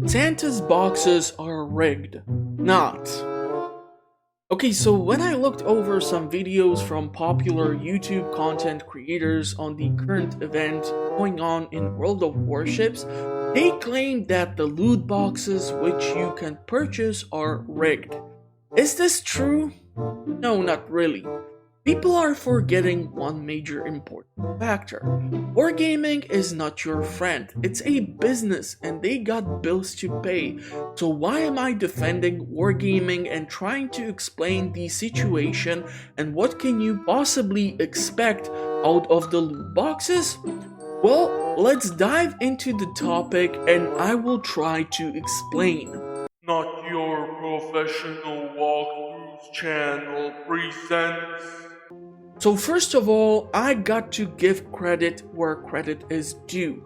Santa's boxes are rigged. Not. Okay, so when I looked over some videos from popular YouTube content creators on the current event going on in World of Warships, they claimed that the loot boxes which you can purchase are rigged. Is this true? No, not really. People are forgetting one major important factor. Wargaming is not your friend, it's a business and they got bills to pay. So why am I defending wargaming and trying to explain the situation and what can you possibly expect out of the loot boxes? Well, let's dive into the topic and I will try to explain. Not Your Professional Walkthroughs channel presents. So first of all, I got to give credit where credit is due.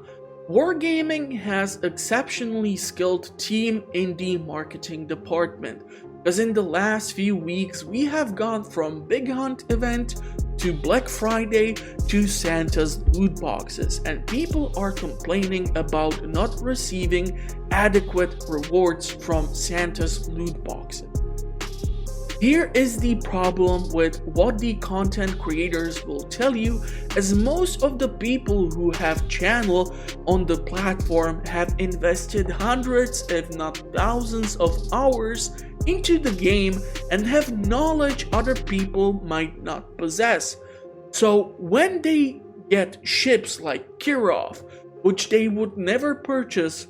Wargaming has exceptionally skilled team in the marketing department, because in the last few weeks we have gone from Big Hunt event to Black Friday to Santa's loot boxes, and people are complaining about not receiving adequate rewards from Santa's loot boxes. Here is the problem with what the content creators will tell you, as most of the people who have channel on the platform have invested hundreds if not thousands of hours into the game and have knowledge other people might not possess. So when they get ships like Kirov, which they would never purchase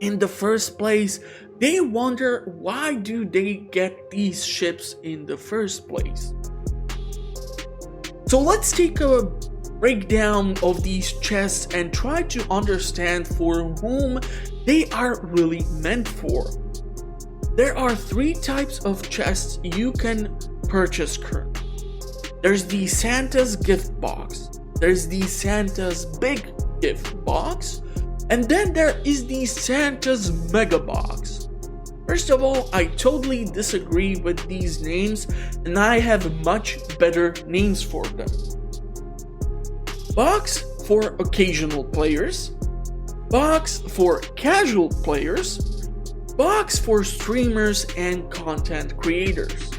in the first place, they wonder why do they get these ships in the first place. So let's take a breakdown of these chests and try to understand for whom they are really meant for. There are three types of chests you can purchase currently. There's the Santa's gift box, there's the Santa's big gift box, and then there is the Santa's mega box. First of all, I totally disagree with these names and I have much better names for them. Box for occasional players, box for casual players, box for streamers and content creators.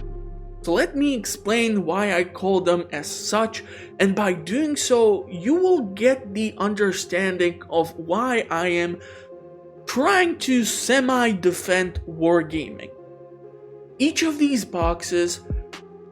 So let me explain why I call them as such, and by doing so you will get the understanding of why I am trying to semi-defend wargaming. Each of these boxes'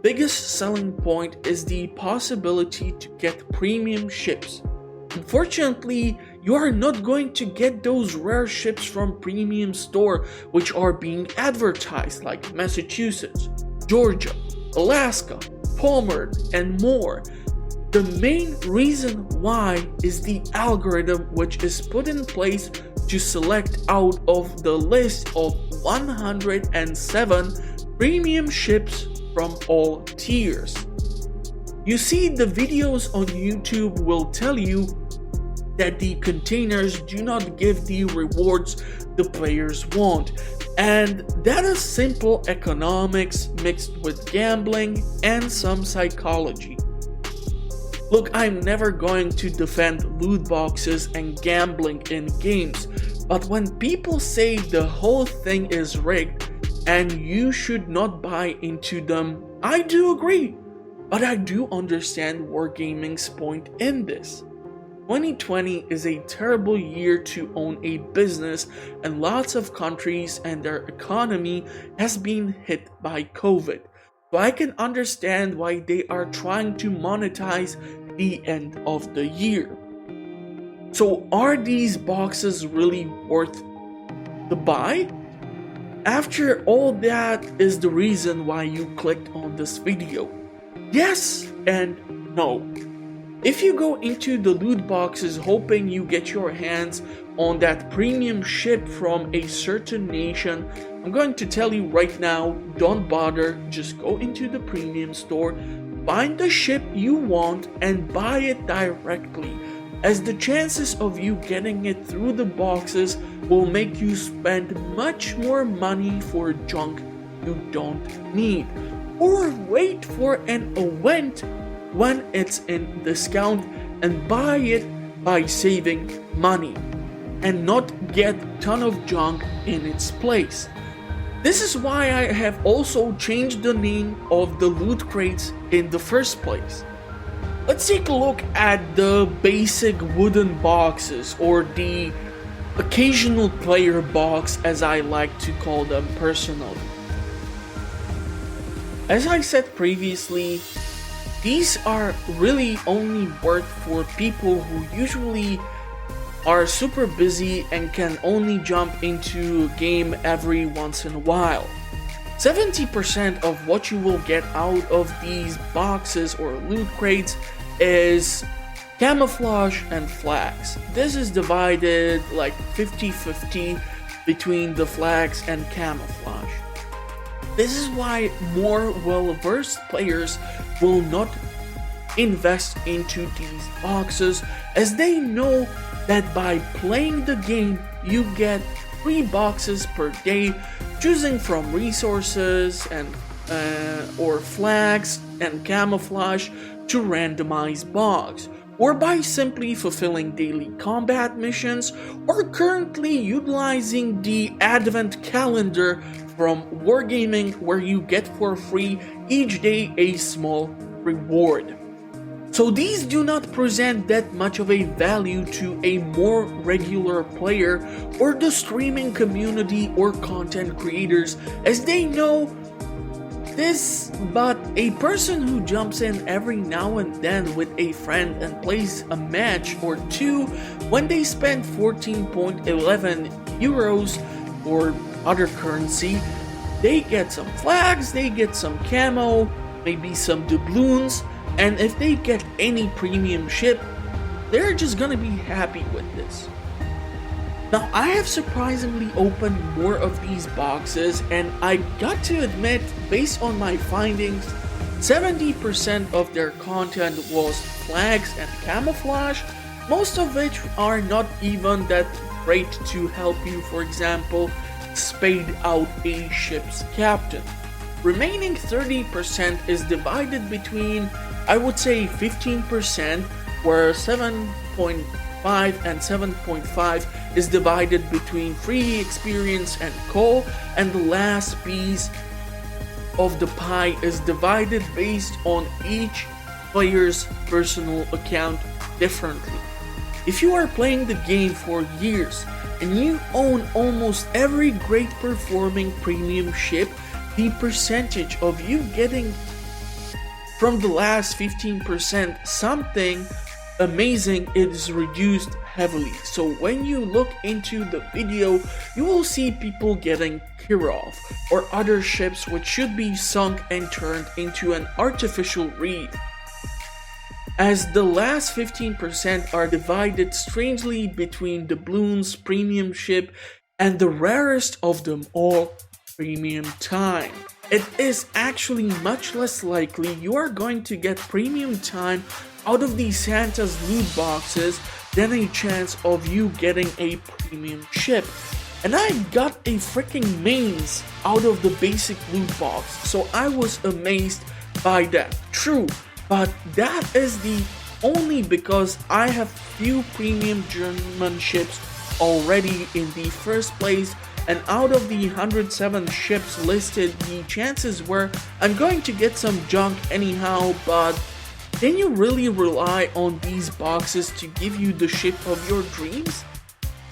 biggest selling point is the possibility to get premium ships. Unfortunately, you are not going to get those rare ships from premium store which are being advertised like Massachusetts, Georgia, Alaska, Palmer, and more. The main reason why is the algorithm which is put in place to select out of the list of 107 premium ships from all tiers. You see, the videos on YouTube will tell you that the containers do not give the rewards the players want, and that is simple economics mixed with gambling and some psychology. Look, I'm never going to defend loot boxes and gambling in games, but when people say the whole thing is rigged and you should not buy into them, I do agree, but I do understand wargaming's point in this. 2020 is a terrible year to own a business, and lots of countries and their economy has been hit by COVID. So I can understand why they are trying to monetize the end of the year. So are these boxes really worth the buy? After all, that is the reason why you clicked on this video. Yes and no. If you go into the loot boxes hoping you get your hands on that premium ship from a certain nation, I'm going to tell you right now, don't bother, just go into the premium store, find the ship you want and buy it directly, as the chances of you getting it through the boxes will make you spend much more money for junk you don't need, or wait for an event when it's in discount and buy it by saving money and not get a ton of junk in its place. This is why I have also changed the name of the loot crates in the first place. Let's take a look at the basic wooden boxes, or the occasional player box as I like to call them personally. As I said previously, these are really only worth for people who usually are super busy and can only jump into a game every once in a while. 70% of what you will get out of these boxes or loot crates is camouflage and flags. This is divided like 50-50 between the flags and camouflage. This is why more well-versed players will not invest into these boxes, as they know that by playing the game you get 3 boxes per day, choosing from resources and or flags and camouflage to randomize bugs, or by simply fulfilling daily combat missions, or currently utilizing the advent calendar from Wargaming, where you get for free each day a small reward. So these do not present that much of a value to a more regular player or the streaming community or content creators, as they know this, but a person who jumps in every now and then with a friend and plays a match or two, when they spend 14.11 euros or other currency, they get some flags, they get some camo, maybe some doubloons, and if they get any premium ship, they're just gonna be happy with this. Now, I have surprisingly opened more of these boxes, and I got to admit, based on my findings, 70% of their content was flags and camouflage, most of which are not even that great to help you, for example, spade out a ship's captain. Remaining 30% is divided between, I would say, 15%, where 7.5 and 7.5 is divided between free experience and coal, and the last piece of the pie is divided based on each player's personal account differently. If you are playing the game for years and you own almost every great performing premium ship, the percentage of you getting from the last 15% something amazing is reduced heavily. So when you look into the video, you will see people getting Kirov or other ships which should be sunk and turned into an artificial reef, as the last 15% are divided strangely between doubloons, premium ship, and the rarest of them all, premium time. It is actually much less likely you are going to get premium time out of the Santa's loot boxes than a chance of you getting a premium ship. And I got a freaking mains out of the basic loot box, so I was amazed by that. True, but that is the only because I have few premium German ships already in the first place, and out of the 107 ships listed, the chances were I'm going to get some junk anyhow, but can you really rely on these boxes to give you the ship of your dreams?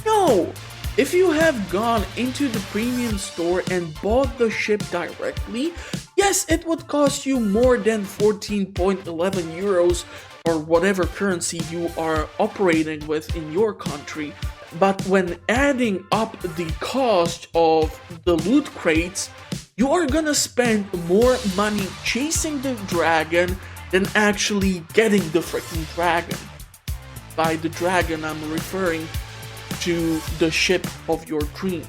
No! If you have gone into the premium store and bought the ship directly, yes, it would cost you more than 14.11 euros or whatever currency you are operating with in your country. But when adding up the cost of the loot crates, you are gonna spend more money chasing the dragon than actually getting the freaking dragon. By the dragon, I'm referring to the ship of your dreams.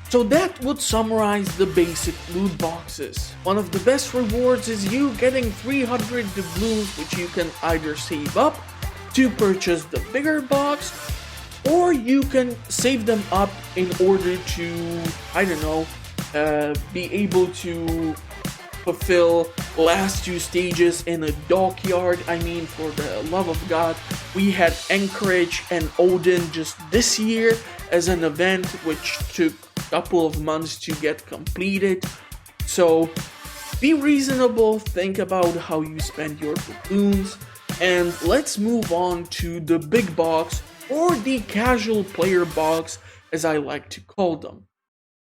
So that would summarize the basic loot boxes. One of the best rewards is you getting 300 doubloons, which you can either save up to purchase the bigger box, or you can save them up in order to, I don't know, be able to fulfill last two stages in a dockyard. I mean, for the love of God, we had Anchorage and Odin just this year as an event, which took a couple of months to get completed. So be reasonable, think about how you spend your doubloons, and let's move on to the big box, or the casual player box as I like to call them.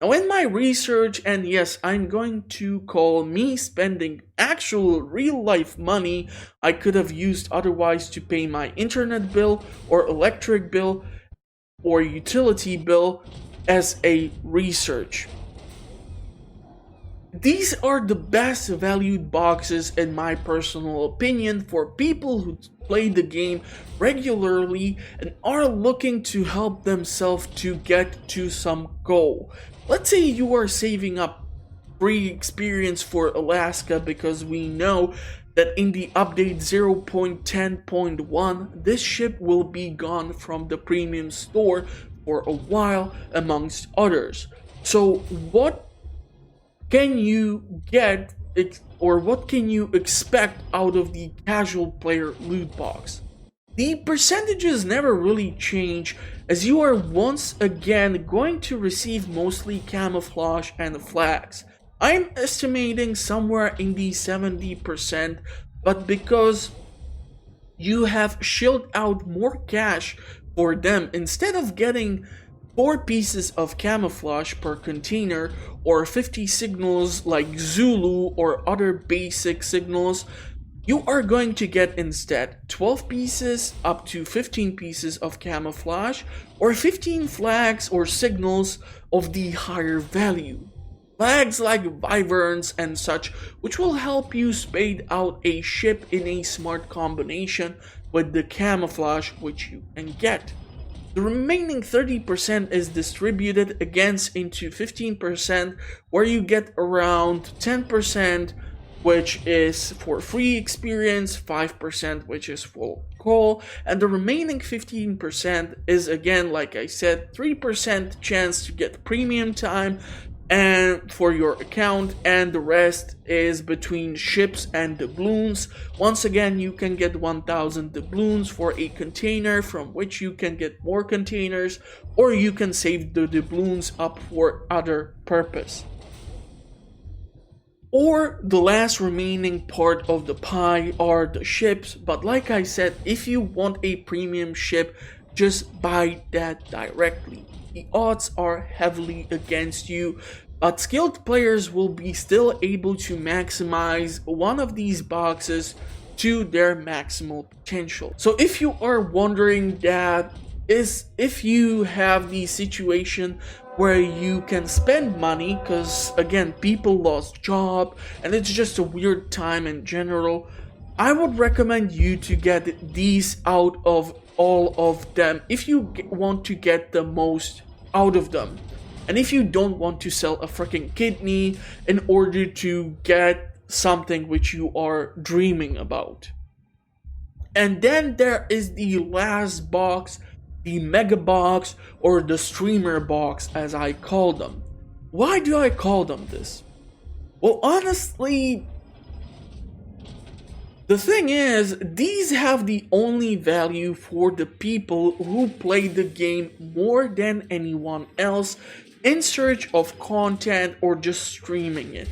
Now in my research, and yes, I'm going to call me spending actual real life money I could have used otherwise to pay my internet bill or electric bill or utility bill as a research. These are the best valued boxes in my personal opinion for people who play the game regularly and are looking to help themselves to get to some goal. Let's say you are saving up free experience for Alaska because we know that in the update 0.10.1 this ship will be gone from the premium store for a while amongst others. So what can you get, or what can you expect out of the casual player loot box? The percentages never really change, as you are once again going to receive mostly camouflage and flags. I'm estimating somewhere in the 70%, but because you have shelled out more cash for them, instead of getting 4 pieces of camouflage per container or 50 signals like Zulu or other basic signals, you are going to get instead 12 pieces up to 15 pieces of camouflage or 15 flags or signals of the higher value. Flags like wyverns and such, which will help you spade out a ship in a smart combination with the camouflage which you can get. The remaining 30% is distributed against into 15%, where you get around 10%, which is for free experience, 5% which is for coal, and the remaining 15% is, again, like I said, 3% chance to get premium time and for your account, and the rest is between ships and doubloons. Once again, you can get 1000 doubloons for a container, from which you can get more containers, or you can save the doubloons up for other purpose. Or the last remaining part of the pie are the ships, but like I said, if you want a premium ship, just buy that directly. The odds are heavily against you, but skilled players will be still able to maximize one of these boxes to their maximal potential. So if you are wondering that, if you have the situation where you can spend money, because again, people lost job and it's just a weird time in general, I would recommend you to get these out of all of them if you want to get the most out of them, and if you don't want to sell a freaking kidney in order to get something which you are dreaming about. And then there is the last box, the mega box, or the streamer box as I call them. Why do I call them this? Well, honestly, the thing is, these have the only value for the people who play the game more than anyone else in search of content or just streaming it.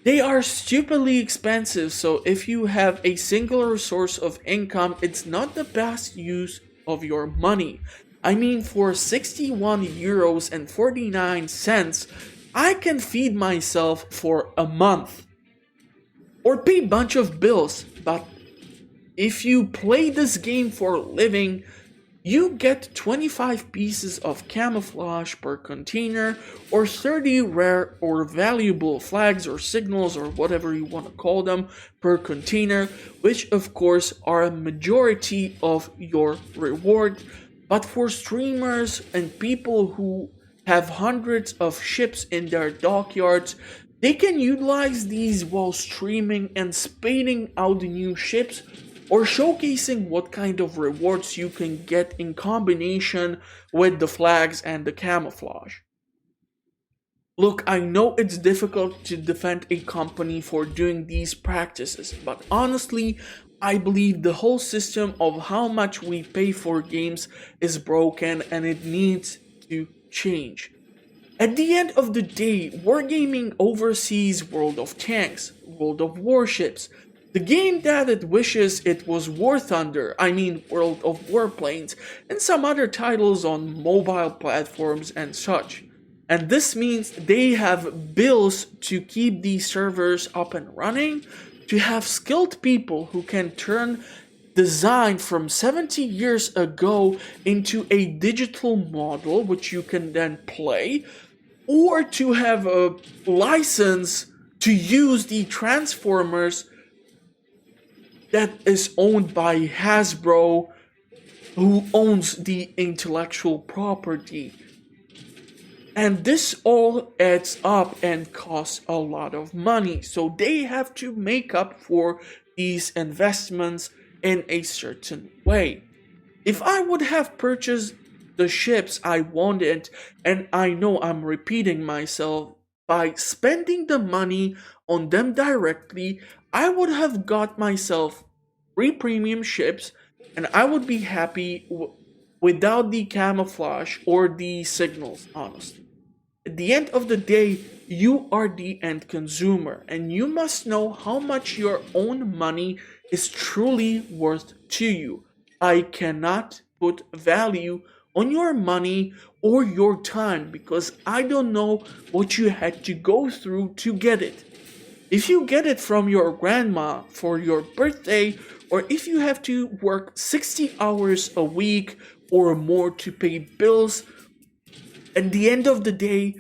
They are stupidly expensive, so if you have a singular source of income, it's not the best use of your money. I mean, for 61 euros and 49 cents, I can feed myself for a month or pay a bunch of bills. But if you play this game for a living, you get 25 pieces of camouflage per container, or 30 rare or valuable flags or signals or whatever you want to call them per container, which of course are a majority of your reward. But for streamers and people who have hundreds of ships in their dockyards, they can utilize these while streaming and spading out the new ships, or showcasing what kind of rewards you can get in combination with the flags and the camouflage. Look, I know it's difficult to defend a company for doing these practices, but honestly, I believe the whole system of how much we pay for games is broken and it needs to change. At the end of the day, wargaming oversees World of Tanks, World of Warships, the game that it wishes it was War Thunder, I mean World of Warplanes, and some other titles on mobile platforms and such. And this means they have bills to keep these servers up and running, to have skilled people who can turn design from 70 years ago into a digital model which you can then play, or to have a license to use the transformers that is owned by Hasbro, who owns the intellectual property. And this all adds up and costs a lot of money. So they have to make up for these investments in a certain way. If I would have purchased the ships I wanted, and I know I'm repeating myself, by spending the money on them directly, I would have got myself 3 premium ships and I would be happy without the camouflage or the signals, honestly. At the end of the day, you are the end consumer and you must know how much your own money is truly worth to you. I cannot put value on your money or your time because I don't know what you had to go through to get it. If you get it from your grandma for your birthday, or if you have to work 60 hours a week or more to pay bills, at the end of the day,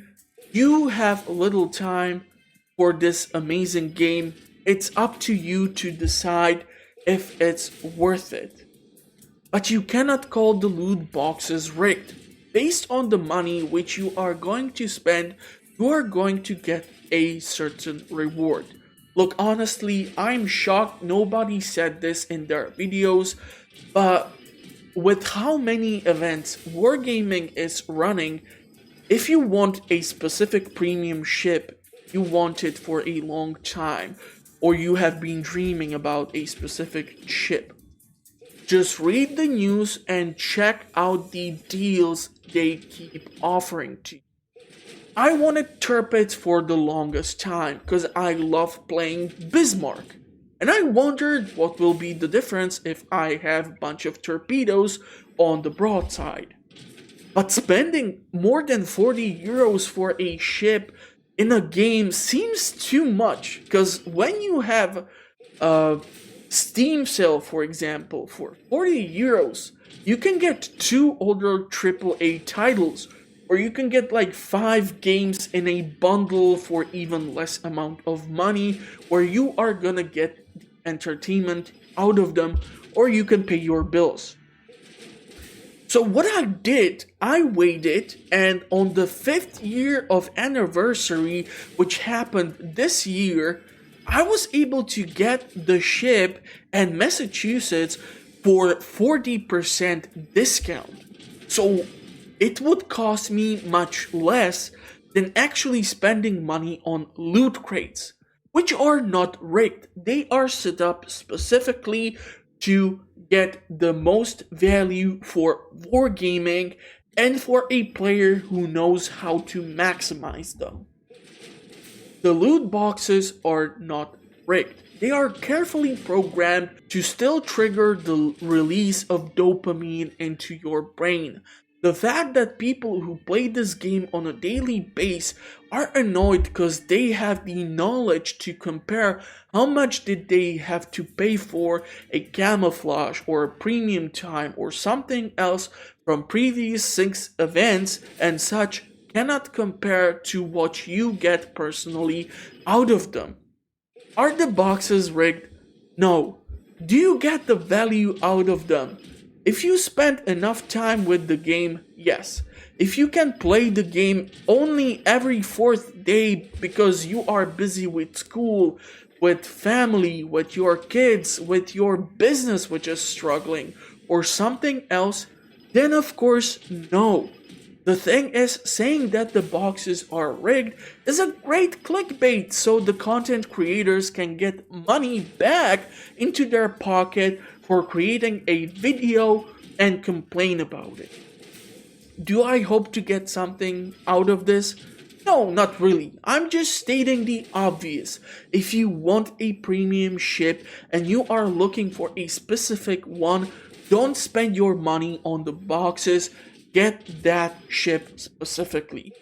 you have little time for this amazing game. It's up to you to decide if it's worth it. But you cannot call the loot boxes rigged. Based on the money which you are going to spend, you are going to get a certain reward. Look, honestly, I'm shocked nobody said this in their videos, but with how many events Wargaming is running, if you want a specific premium ship, you want it for a long time, or you have been dreaming about a specific ship. Just read the news and check out the deals they keep offering to you. I wanted Turpets for the longest time because I love playing Bismarck. And I wondered what will be the difference if I have a bunch of torpedoes on the broadside. But spending more than 40 euros for a ship in a game seems too much because when you have a Steam sale, for example, for 40 euros, you can get 2 older AAA titles, or you can get like 5 games in a bundle for even less amount of money, where you are gonna get entertainment out of them, or you can pay your bills. So what I did, I waited, and on the 5th year of anniversary, which happened this year, I was able to get the ship and Massachusetts for 40% discount. So it would cost me much less than actually spending money on loot crates, which are not rigged. They are set up specifically to get the most value for wargaming and for a player who knows how to maximize them. The loot boxes are not rigged. They are carefully programmed to still trigger the release of dopamine into your brain. The fact that people who play this game on a daily basis are annoyed because they have the knowledge to compare how much did they have to pay for a camouflage or a premium time or something else from previous 6 events and such cannot compare to what you get personally out of them. Are the boxes rigged? No. Do you get the value out of them? If you spend enough time with the game, yes. If you can play the game only every 4th day because you are busy with school, with family, with your kids, with your business which is struggling, or something else, then of course, no. The thing is, saying that the boxes are rigged is a great clickbait so the content creators can get money back into their pocket for creating a video and complain about it. Do I hope to get something out of this? No, not really. I'm just stating the obvious. If you want a premium ship and you are looking for a specific one, don't spend your money on the boxes. Get that ship specifically.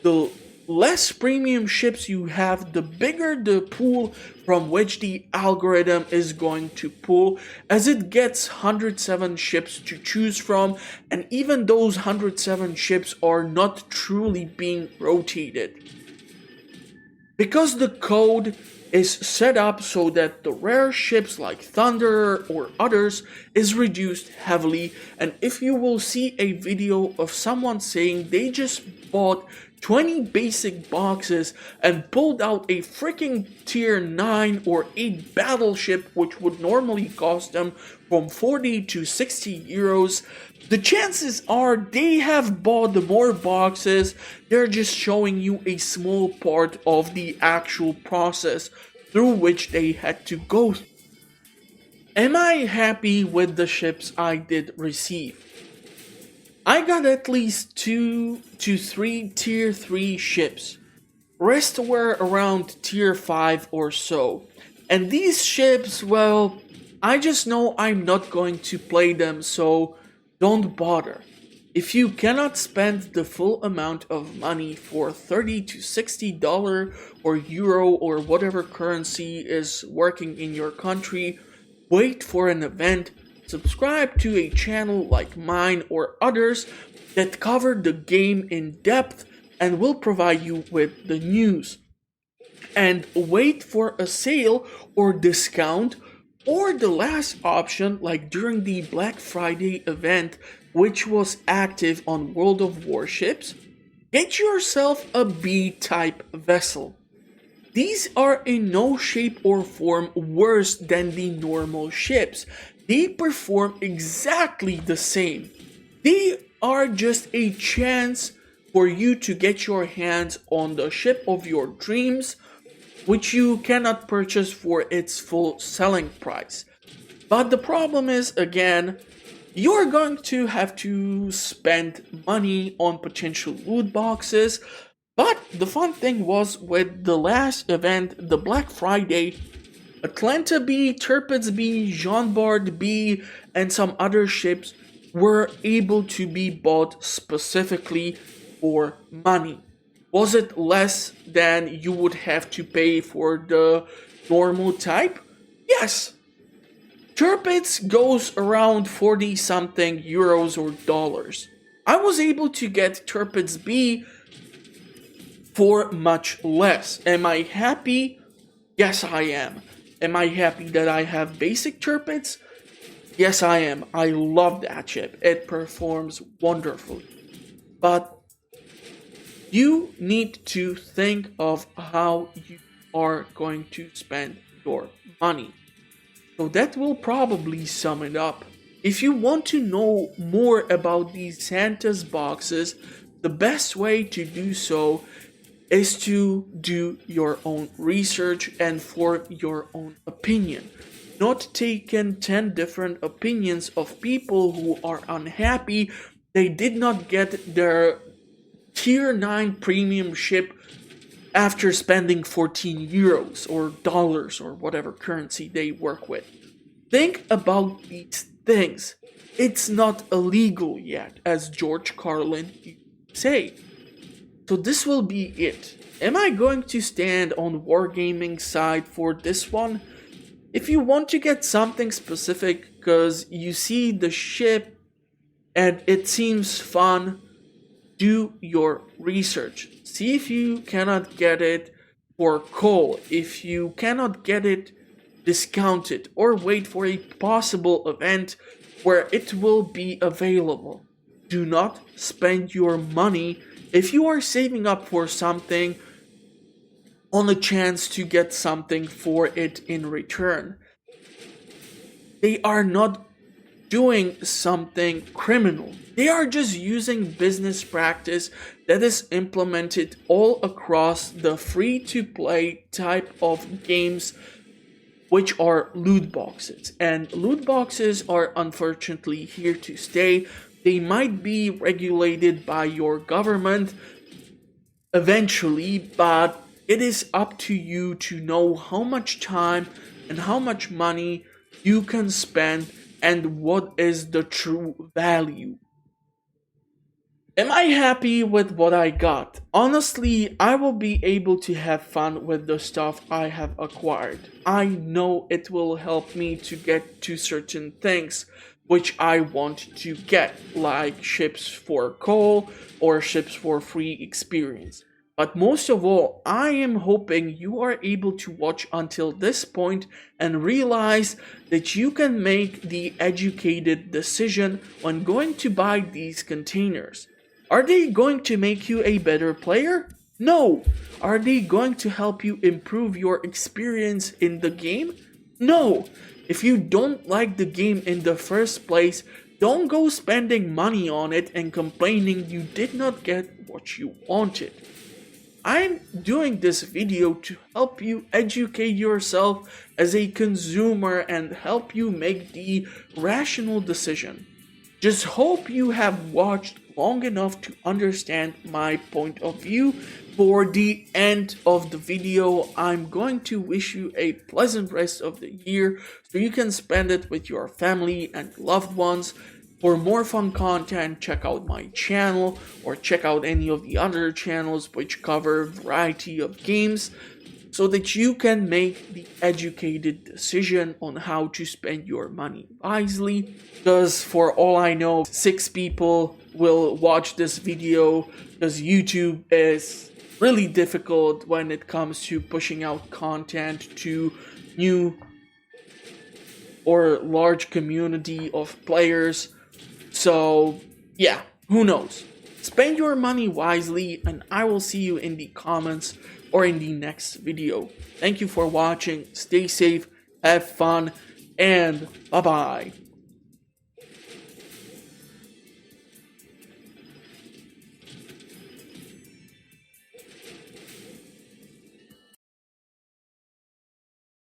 The less premium ships you have, the bigger the pool from which the algorithm is going to pull, as it gets 107 ships to choose from, and even those 107 ships are not truly being rotated. Because the code is set up so that the rare ships like Thunder or others is reduced heavily, and if you will see a video of someone saying they just bought 20 basic boxes and pulled out a freaking tier 9 or 8 battleship which would normally cost them from 40 to 60 euros, the chances are they have bought the more boxes. They're just showing you a small part of the actual process through which they had to go. Am I happy with the ships I did receive? I got at least 2 to 3 tier 3 ships. Rest were around tier 5 or so. And these ships, well, I just know I'm not going to play them, so don't bother. If you cannot spend the full amount of money for $30 to $60 or euro or whatever currency is working in your country, wait for an event, subscribe to a channel like mine or others that cover the game in depth and will provide you with the news. And wait for a sale or discount, or the last option, like during the Black Friday event, which was active on World of Warships, get yourself a B-type vessel. These are in no shape or form worse than the normal ships. They perform exactly the same. They are just a chance for you to get your hands on the ship of your dreams, which you cannot purchase for its full selling price. But the problem is, again, you're going to have to spend money on potential loot boxes. But the fun thing was, with the last event, the Black Friday, Atlanta B, Tirpitz B, Jean Bart B, and some other ships were able to be bought specifically for money. Was it less than you would have to pay for the normal type? Yes. Tirpitz goes around 40 something euros or dollars. I was able to get Tirpitz B for much less. Am I happy? Yes, I am. Am I happy that I have basic Tirpitz? Yes, I am. I love that ship. It performs wonderfully. But you need to think of how you are going to spend your money. So that will probably sum it up. If you want to know more about these Santa's boxes, the best way to do so is to do your own research and form your own opinion. Not taking 10 different opinions of people who are unhappy they did not get their tier 9 premium ship after spending 14 euros or dollars or whatever currency they work with. Think about these things. It's not illegal yet, as George Carlin say. So this will be it. Am I going to stand on Wargaming side for this one? If you want to get something specific because you see the ship and it seems fun, do your research. See if you cannot get it for coal. If you cannot get it, discount it or wait for a possible event where it will be available. Do not spend your money if you are saving up for something on a chance to get something for it in return. They are not doing something criminal. They are just using business practice that is implemented all across the free-to-play type of games, which are loot boxes. And loot boxes are unfortunately here to stay. They might be regulated by your government eventually, but it is up to you to know how much time and how much money you can spend and what is the true value. Am I happy with what I got? Honestly, I will be able to have fun with the stuff I have acquired. I know it will help me to get to certain things which I want to get, like ships for coal or ships for free experience. But most of all, I am hoping you are able to watch until this point and realize that you can make the educated decision when going to buy these containers. Are they going to make you a better player? No. Are they going to help you improve your experience in the game? No. If you don't like the game in the first place, don't go spending money on it and complaining you did not get what you wanted. I'm doing this video to help you educate yourself as a consumer and help you make the rational decision. Just hope you have watched long enough to understand my point of view. For the end of the video, I'm going to wish you a pleasant rest of the year so you can spend it with your family and loved ones. For more fun content, check out my channel or check out any of the other channels which cover a variety of games so that you can make the educated decision on how to spend your money wisely. Because for all I know, 6 people will watch this video because YouTube is really difficult when it comes to pushing out content to new or large community of players. So yeah, who knows? Spend your money wisely and I will see you in the comments or in the next video. Thank you for watching, stay safe, have fun, and bye bye.